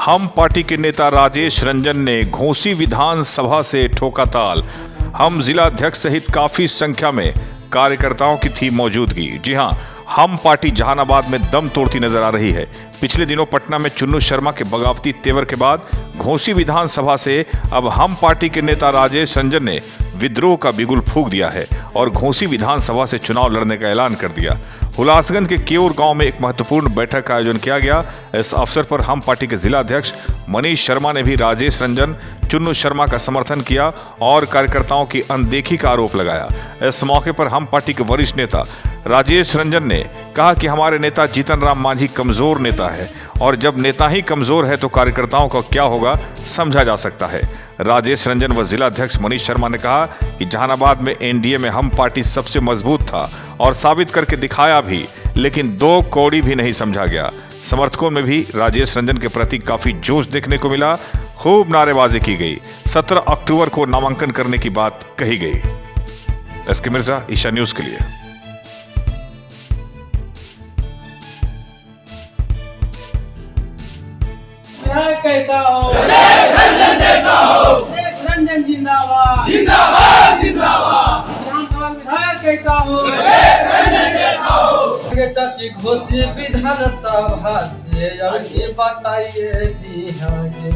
हम पार्टी के नेता राजेश रंजन ने घोसी विधानसभा से ठोका ताल। हम जिला अध्यक्ष सहित काफी संख्या में कार्यकर्ताओं की थी मौजूदगी। जी हां, हम पार्टी जहानाबाद में दम तोड़ती नजर आ रही है। पिछले दिनों पटना में चुन्नू शर्मा के बगावती तेवर के बाद घोसी विधानसभा से अब हम पार्टी के नेता राजेश रंजन ने विद्रोह का बिगुल फूंक दिया है और घोसी विधानसभा से चुनाव लड़ने का ऐलान कर दिया। हुलासगंज के केऊर गांव में एक महत्वपूर्ण बैठक का आयोजन किया गया। इस अवसर पर हम पार्टी के जिला अध्यक्ष मनीष शर्मा ने भी राजेश रंजन चुन्नू शर्मा का समर्थन किया और कार्यकर्ताओं की अनदेखी का आरोप लगाया। इस मौके पर हम पार्टी के वरिष्ठ नेता राजेश रंजन ने कहा कि हमारे नेता जीतन राम मांझी कमजोर नेता है और जब नेता ही कमजोर है तो कार्यकर्ताओं का क्या होगा समझा जा सकता है। राजेश रंजन व जिला अध्यक्ष मनीष शर्मा ने कहा कि जहानाबाद में एनडीए में हम पार्टी सबसे मजबूत था और साबित करके दिखाया भी, लेकिन 2 कौड़ी भी नहीं समझा गया। समर्थकों में भी राजेश रंजन के प्रति काफी जोश देखने को मिला। खूब नारेबाजी की गई। 17 अक्टूबर को नामांकन करने की बात कही गई। एसके मिर्जा, ईशा न्यूज के लिए। कैसा हो रंजन जैसा हो, रंजन जिंदाबाद जिंदाबाद जिंदाबाद। विधानसभा विधायक कैसा हो रंजन जैसा हो। चाची घोसी विधानसभा से आगे बताइए दिहागे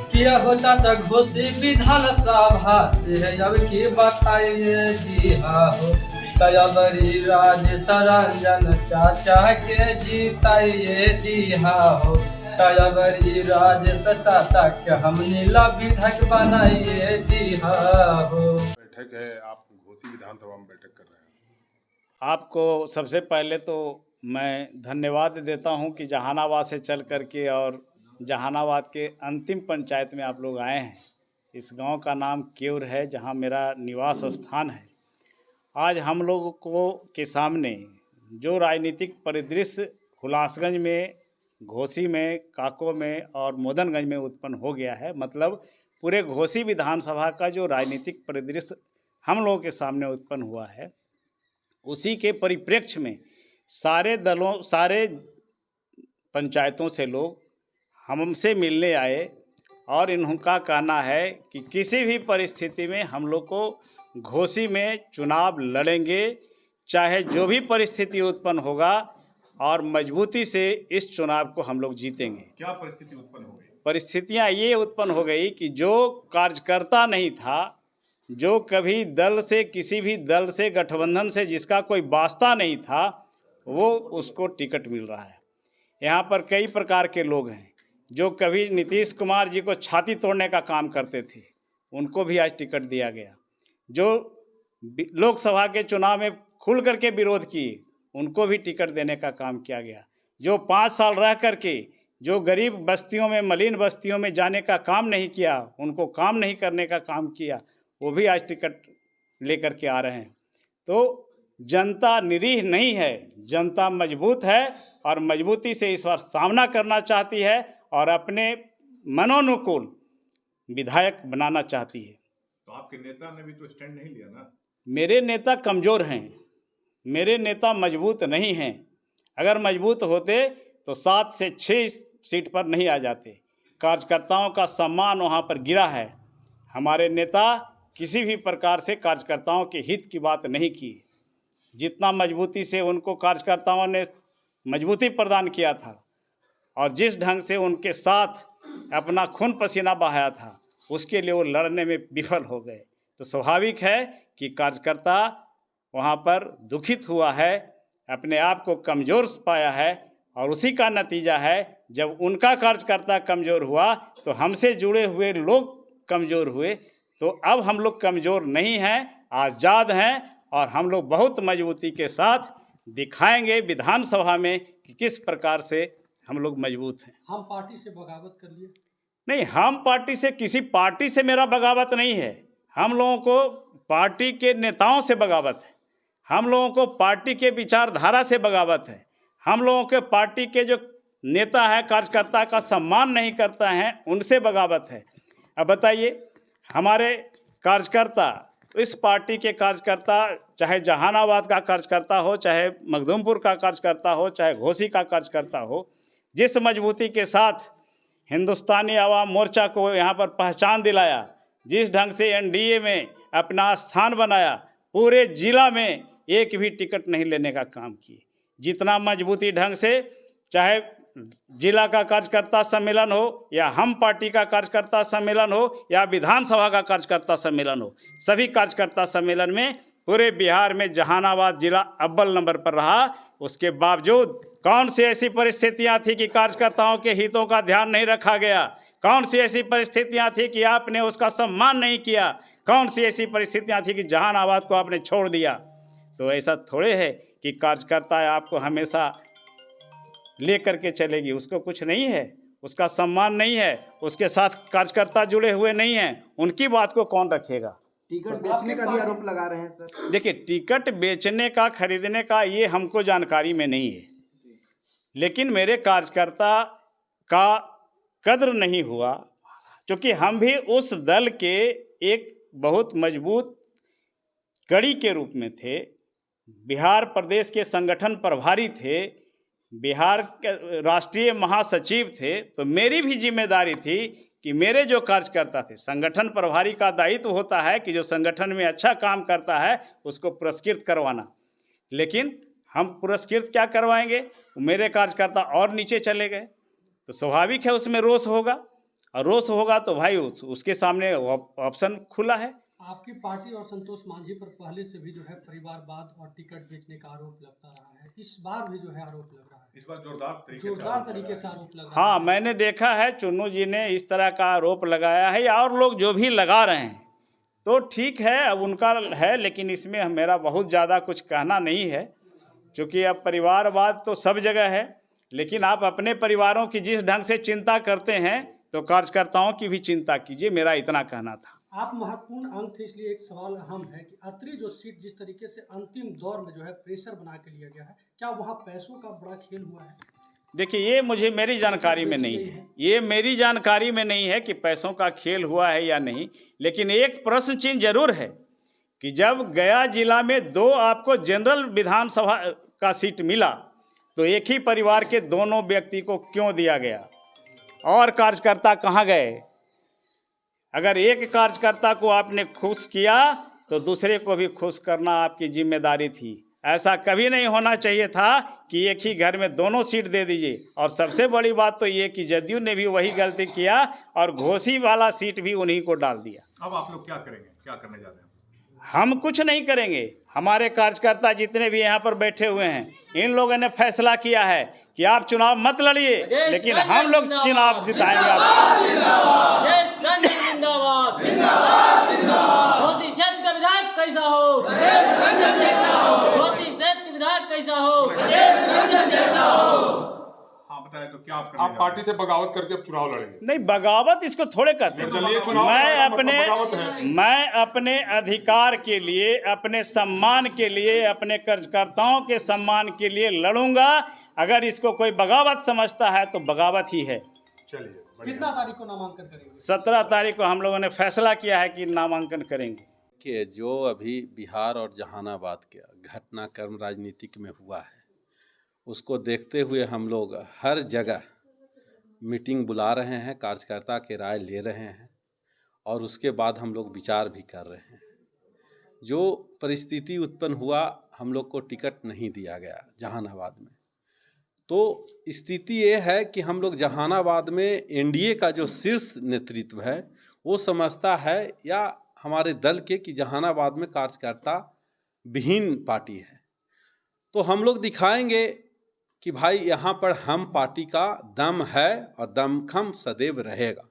किया हो। चाचा घोसी विधानसभा से अब की बताइए दिहा हो। तयबरी राजेश रंजन चाचा के जीताइए दिहा हो। तयबरी राजेश चाचा के हम नीला विधायक बनाइए दिहा हो। बैठक है, आप घोसी विधानसभा में बैठक कर रहे हैं। आपको सबसे पहले तो मैं धन्यवाद देता हूं कि जहानाबाद से चल कर के और जहानाबाद के अंतिम पंचायत में आप लोग आए हैं। इस गांव का नाम केऊर है, जहां मेरा निवास स्थान है। आज हम लोग को के सामने जो राजनीतिक परिदृश्य हुलासगंज में, घोसी में, काको में और मोदनगंज में उत्पन्न हो गया है, मतलब पूरे घोसी विधानसभा का जो राजनीतिक परिदृश्य हम लोगों के सामने उत्पन्न हुआ है, उसी के परिप्रेक्ष्य में सारे दलों, सारे पंचायतों से लोग हमसे मिलने आए और इनका कहना है कि किसी भी परिस्थिति में हम लोग को घोसी में चुनाव लड़ेंगे, चाहे जो भी परिस्थिति उत्पन्न होगा, और मजबूती से इस चुनाव को हम लोग जीतेंगे। क्या परिस्थिति उत्पन्न हो गई? परिस्थितियां ये उत्पन्न हो गई कि जो कार्यकर्ता नहीं था, जो कभी दल से, किसी भी दल से, गठबंधन से जिसका कोई वास्ता नहीं था, वो उसको टिकट मिल रहा है। यहाँ पर कई प्रकार के लोग हैं जो कभी नीतीश कुमार जी को छाती तोड़ने का काम करते थे, उनको भी आज टिकट दिया गया। जो लोकसभा के चुनाव में खुल करके विरोध किए, उनको भी टिकट देने का काम किया गया। जो 5 साल रह करके जो गरीब बस्तियों में, मलिन बस्तियों में जाने का काम नहीं किया, उनको काम नहीं करने का काम किया, वो भी आज टिकट लेकर के आ रहे हैं। तो जनता निरीह नहीं है, जनता मजबूत है और मजबूती से इस बार सामना करना चाहती है और अपने मनोनुकूल विधायक बनाना चाहती है। तो आपके नेता ने भी तो स्टैंड नहीं लिया ना? मेरे नेता कमज़ोर हैं, मेरे नेता मजबूत नहीं हैं। अगर मजबूत होते तो 7 से 6 सीट पर नहीं आ जाते। कार्यकर्ताओं का सम्मान वहाँ पर गिरा है। हमारे नेता किसी भी प्रकार से कार्यकर्ताओं के हित की बात नहीं की। जितना मजबूती से उनको कार्यकर्ताओं ने मजबूती प्रदान किया था और जिस ढंग से उनके साथ अपना खून पसीना बहाया था, उसके लिए वो लड़ने में विफल हो गए। तो स्वाभाविक है कि कार्यकर्ता वहाँ पर दुखित हुआ है, अपने आप को कमज़ोर पाया है और उसी का नतीजा है जब उनका कार्यकर्ता कमज़ोर हुआ तो हमसे जुड़े हुए लोग कमज़ोर हुए। तो अब हम लोग कमज़ोर नहीं हैं, आज़ाद हैं और हम लोग बहुत मजबूती के साथ दिखाएंगे विधानसभा में कि किस प्रकार से हम लोग मजबूत हैं। हम पार्टी से बगावत कर लिए? नहीं, हम पार्टी से, किसी पार्टी से मेरा बगावत नहीं है। हम लोगों को पार्टी के नेताओं से बगावत है, हम लोगों को पार्टी के विचारधारा से बगावत है। हम लोगों के पार्टी के जो नेता हैं, कार्यकर्ता का सम्मान नहीं करता हैं, उनसे बगावत है। अब बताइए, हमारे कार्यकर्ता, इस पार्टी के कार्यकर्ता, चाहे जहानाबाद का कार्यकर्ता हो, चाहे मखदूमपुर का कार्यकर्ता हो, चाहे घोसी का कार्यकर्ता हो, जिस मजबूती के साथ हिंदुस्तानी आवाम मोर्चा को यहाँ पर पहचान दिलाया, जिस ढंग से एनडीए में अपना स्थान बनाया, पूरे जिला में एक भी टिकट नहीं लेने का काम किए। जितना मजबूती ढंग से, चाहे जिला का कार्यकर्ता सम्मेलन हो या हम पार्टी का कार्यकर्ता सम्मेलन हो या विधानसभा का कार्यकर्ता सम्मेलन हो, सभी कार्यकर्ता सम्मेलन में पूरे बिहार में जहानाबाद जिला अव्वल नंबर पर रहा। उसके बावजूद कौन सी ऐसी परिस्थितियां थी कि कार्यकर्ताओं के हितों का ध्यान नहीं रखा गया? कौन सी ऐसी परिस्थितियां थी कि आपने उसका सम्मान नहीं किया? कौन सी ऐसी परिस्थितियां थी कि जहानाबाद को आपने छोड़ दिया? तो ऐसा थोड़े है कि कार्यकर्ता आपको हमेशा ले करके चलेगी, उसको कुछ नहीं है, उसका सम्मान नहीं है, उसके साथ कार्यकर्ता जुड़े हुए नहीं हैं, उनकी बात को कौन रखेगा? टिकट बेचने का भी आरोप लगा रहे हैं सर। देखिए, टिकट बेचने का, खरीदने का ये हमको जानकारी में नहीं है, लेकिन मेरे कार्यकर्ता का कद्र नहीं हुआ, क्योंकि हम भी उस दल के एक बहुत मजबूत कड़ी के रूप में थे, बिहार प्रदेश के संगठन प्रभारी थे, बिहार के राष्ट्रीय महासचिव थे। तो मेरी भी जिम्मेदारी थी कि मेरे जो कार्यकर्ता थे, संगठन प्रभारी का दायित्व होता है कि जो संगठन में अच्छा काम करता है उसको पुरस्कृत करवाना, लेकिन हम पुरस्कृत क्या करवाएंगे? मेरे कार्यकर्ता और नीचे चले गए, तो स्वाभाविक है उसमें रोष होगा, और रोष होगा तो भाई उसके सामने ऑप्शन खुला है। आपकी पार्टी और संतोष मांझी पर पहले से भी जो है परिवारवाद और टिकट बेचने का आरोप लगता रहा है, इस बार भी जो है आरोप लग रहा है, इस बार जोरदार तरीके से आरोप लग रहा है। हाँ, मैंने देखा है चुन्नू जी ने इस तरह का आरोप लगाया है, और लोग जो भी लगा रहे हैं तो ठीक है, अब उनका है, लेकिन इसमें मेरा बहुत ज़्यादा कुछ कहना नहीं है, क्योंकि अब परिवारवाद तो सब जगह है, लेकिन आप अपने परिवारों की जिस ढंग से चिंता करते हैं तो कार्यकर्ताओं की भी चिंता कीजिए, मेरा इतना कहना था। आप महत्वपूर्ण अंग थे, इसलिए एक सवाल अहम है कि अत्रि जो सीट जिस तरीके से अंतिम दौर में जो है प्रेशर बना के लिया गया है, क्या वहाँ पैसों का बड़ा खेल हुआ है? देखिए, ये मेरी जानकारी में नहीं है, ये मेरी जानकारी में नहीं है कि पैसों का खेल हुआ है या नहीं, लेकिन एक प्रश्न चिन्ह जरूर है कि जब गया जिला में 2 आपको जनरल विधानसभा का सीट मिला तो एक ही परिवार के दोनों व्यक्ति को क्यों दिया गया, और कार्यकर्ता कहाँ गए? अगर एक कार्यकर्ता को आपने खुश किया तो दूसरे को भी खुश करना आपकी जिम्मेदारी थी। ऐसा कभी नहीं होना चाहिए था कि एक ही घर में दोनों सीट दे दीजिए। और सबसे बड़ी बात तो ये कि जदयू ने भी वही गलती किया और घोसी वाला सीट भी उन्हीं को डाल दिया। अब आप लोग क्या करेंगे, क्या करने जा रहे हैं? हम कुछ नहीं करेंगे, हमारे कार्यकर्ता जितने भी यहाँ पर बैठे हुए हैं, इन लोगों ने फैसला किया है कि आप चुनाव मत लड़िए, लेकिन हम लोग चुनाव जिताएंगे। घोसी क्षेत्र का विधायक कैसा हो? घोसी क्षेत्र के विधायक कैसा हो? हाँ बताएं, तो क्या आप पार्टी से बगावत करके अब चुनाव लड़ेंगे? नहीं, बगावत इसको थोड़े कहते हैं। मैं अपने अधिकार के लिए, अपने सम्मान के लिए, अपने कार्यकर्ताओं के सम्मान के लिए लड़ूंगा। अगर इसको कोई बगावत समझता है तो बगावत ही है। चलिए, कितना तारीख को नामांकन करेंगे? 17 तारीख को हम लोगों ने फैसला किया है कि नामांकन करेंगे। कि जो अभी बिहार और जहानाबाद के घटनाक्रम राजनीतिक में हुआ है, उसको देखते हुए हम लोग हर जगह मीटिंग बुला रहे हैं, कार्यकर्ता के राय ले रहे हैं, और उसके बाद हम लोग विचार भी कर रहे हैं। जो परिस्थिति उत्पन्न हुआ, हम लोग को टिकट नहीं दिया गया जहानाबाद में, तो स्थिति ये है कि हम लोग जहानाबाद में एनडीए का जो शीर्ष नेतृत्व है वो समझता है, या हमारे दल के, कि जहानाबाद में कार्यकर्ता विहीन पार्टी है। तो हम लोग दिखाएंगे कि भाई यहाँ पर हम पार्टी का दम है और दमखम सदैव रहेगा।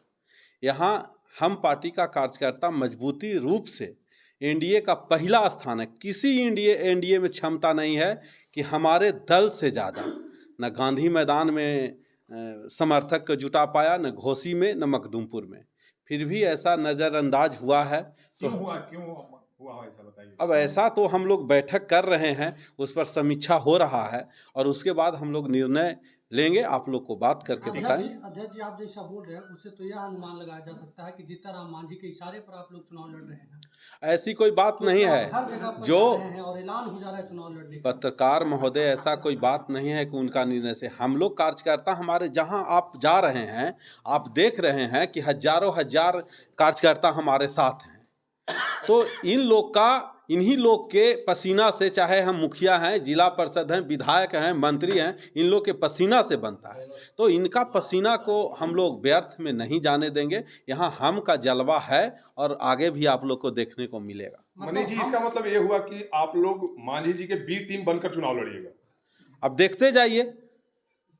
यहाँ हम पार्टी का कार्यकर्ता मजबूती रूप से एनडीए का पहला स्थान है। किसी एनडीए में क्षमता नहीं है कि हमारे दल से ज़्यादा न गांधी मैदान में समर्थक को जुटा पाया, न घोसी में, न मखदूमपुर में। फिर भी ऐसा नज़रअंदाज हुआ है। क्यों हुआ ऐसा बताइए। अब ऐसा तो हम लोग बैठक कर रहे हैं, उस पर समीक्षा हो रहा है, और उसके बाद हम लोग निर्णय लेंगे, आप लोग को बात करके बताएंगे। अध्यक्ष जी, आप जैसा बोल रहे हैं उससे तो यह अनुमान लगाया जा सकता है कि जीतनराम मांझी के इशारे पर आप लोग चुनाव लड़ रहे हैं। ऐसी कोई बात नहीं हर है जगह पर जो जा रहे हैं और ऐलान हो जा रहा है चुनाव लड़ने का। पत्रकार महोदय, ऐसा कोई बात नहीं है कि उनका निर्णय से हम लोग कार्यकर्ता, हमारे जहां आप जा रहे हैं आप देख रहे हैं कि हजारों हजार कार्यकर्ता हमारे साथ हैं। तो इन्हीं लोग के पसीना से, चाहे हम मुखिया हैं, जिला परिषद हैं, विधायक हैं, मंत्री हैं, इन लोग के पसीना से बनता है। तो इनका पसीना को हम लोग व्यर्थ में नहीं जाने देंगे। यहाँ हम का जलवा है और आगे भी आप लोग को देखने को मिलेगा। मनीष जी, इसका मतलब ये हुआ कि आप लोग मांझी जी के बी टीम बनकर चुनाव लड़िएगा? अब देखते जाइए,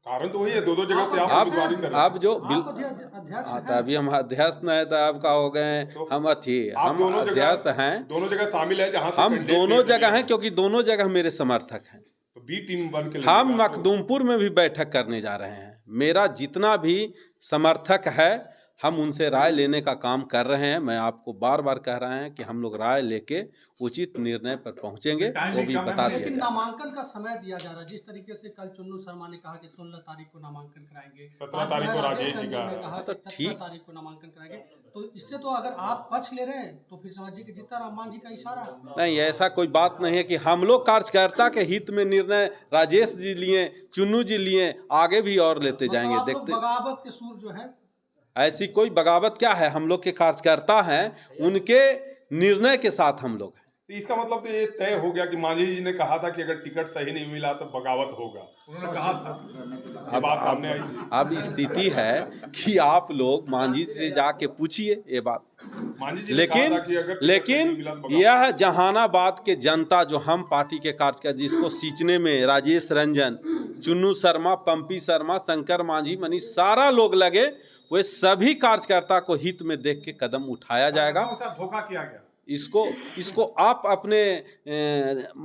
कारण तो वही है, दो जगह पे आप उम्मीदवारी कर रहे हैं। अब जो अध्यक्ष तो अभी हम अध्यक्ष नहीं तो आपका हो गए, हम हम अध्यक्ष हैं, दोनों जगह शामिल है जहां हम दोनों जगह हैं, क्योंकि दोनों जगह मेरे समर्थक हैं। तो बी टीम बन के हम मखदूमपुर में भी बैठक करने जा रहे हैं। मेरा जितना भी समर्थक है, हम उनसे राय लेने का काम कर रहे हैं। मैं आपको बार बार कह रहे हैं कि हम लोग राय लेके उचित निर्णय पर पहुंचेंगे, वो भी बता दिया लेकिन जाए। नामांकन का समय दिया जा रहा है, जिस तरीके से कल चुन्नू शर्मा ने कहा कि 16 तारीख को नामांकन कराएंगे, 17 तारीख को राजेश जी का ने कहा तो कि 17 ठीक। तारीख को नामांकन कराएंगे। तो इससे तो अगर आप पक्ष ले रहे हैं तो फिर समझिए कि जीतनराम मांझी का इशारा है। नहीं, ऐसा कोई बात नहीं है कि हम लोग कार्यकर्ता के हित में निर्णय राजेश जी लिए, चुन्नू जी लिए, आगे भी और लेते जाएंगे। मतलब आप लोग देखते, बगावत के सुर जो है, ऐसी कोई बगावत क्या है? हम लोग के कार्यकर्ता हैं, उनके निर्णय के साथ हम लोग हैं। तो इसका मतलब तो ये तय हो गया कि मांझी जी ने कहा था कि अगर टिकट सही नहीं मिला तो बगावत होगा, उन्होंने कहा था। ये बात सामने आई। अब स्थिति है कि आप लोग मांझी से जाके पूछिए ये बात। मांझी जी ने कहा था कि अगर टिकट सही नहीं मिला तो बगावत। यह जहानाबाद के जनता, जो हम पार्टी के कार्यकर्ता, जिसको सींचने में राजेश रंजन, चुन्नू शर्मा, पंपी शर्मा, शंकर मांझी, मनीष, सारा लोग लगे, वे सभी कार्यकर्ता को हित में देख के कदम उठाया जाएगा। धोखा किया गया। इसको आप अपने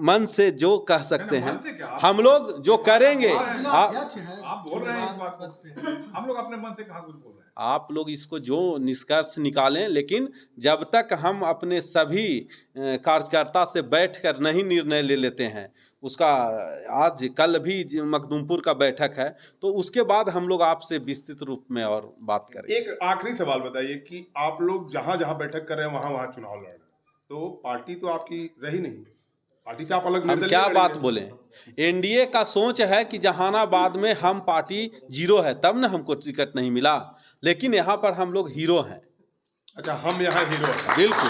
मन से जो कह सकते हैं, हम लोग जो करेंगे। आप बोल रहे हैं इस बात को, हम लोग अपने मन से कहाँ कुछ बोल रहे हैं। आप लोग इसको जो निष्कर्ष निकालें, लेकिन जब तक हम अपने सभी कार्यकर्ता से बैठकर नहीं निर्णय ले लेते हैं, उसका आज कल भी मखदूमपुर का बैठक है, तो उसके बाद हम लोग आपसे विस्तृत रूप में और बात करेंगे। एक आखिरी सवाल बताइए कि आप लोग जहां जहां बैठक कर रहे हैं वहां चुनाव लड़ रहे हैं, तो पार्टी तो आपकी रही नहीं, पार्टी से आप अलग हम क्या बात बोले? एनडीए का सोच है कि जहानाबाद में हम पार्टी जीरो है, तब न हमको टिकट नहीं मिला, लेकिन यहाँ पर हम लोग हीरो हैं। अच्छा, हम यहाँ हीरो हैं। बिल्कुल।